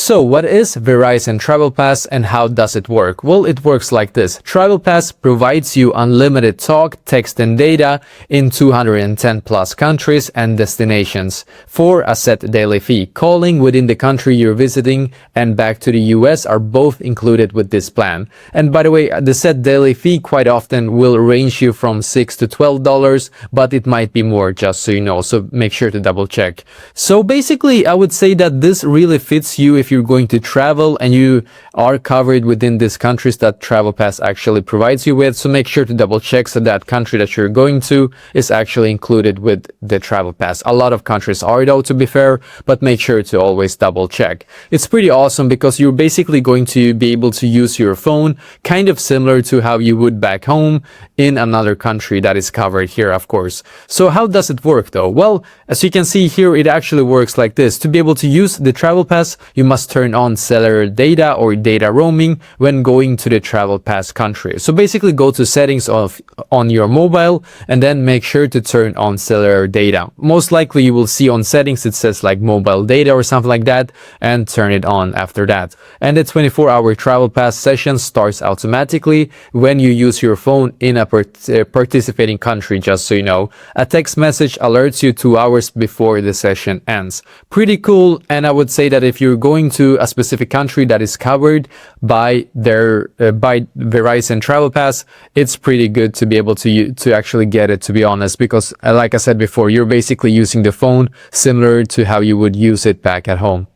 So what is Verizon TravelPass and how does it work? Well, it works like this. TravelPass provides you unlimited talk, text and data in 210 plus countries and destinations for a set daily fee. Calling within the country you're visiting and back to the US are both included with this plan. And by the way, the set daily fee quite often will range you from $6 to $12, but it might be more, just so you know. So make sure to double check. So basically, I would say that this really fits you if you're going to travel and you are covered within these countries that TravelPass actually provides you with. So make sure to double check so that country that you're going to is actually included with the TravelPass. A lot of countries are though, to be fair, but make sure to always double check. It's pretty awesome because you're basically going to be able to use your phone kind of similar to how you would back home in another country that is covered here, of course. So how does it work though? Well, as you can see here, it actually works like this. To be able to use the TravelPass, you must turn on cellular data or data roaming when going to the TravelPass country. So basically go to settings on your mobile and then make sure to turn on cellular data. Most likely you will see on settings it says like mobile data or something like that, and turn it on after that. And the 24-hour TravelPass session starts automatically when you use your phone in a participating country, just so you know. A text message alerts you 2 hours before the session ends. Pretty cool, and I would say that if you're going to a specific country that is covered by by Verizon TravelPass, it's pretty good to be able to actually get it, to be honest, because like I said before, you're basically using the phone similar to how you would use it back at home.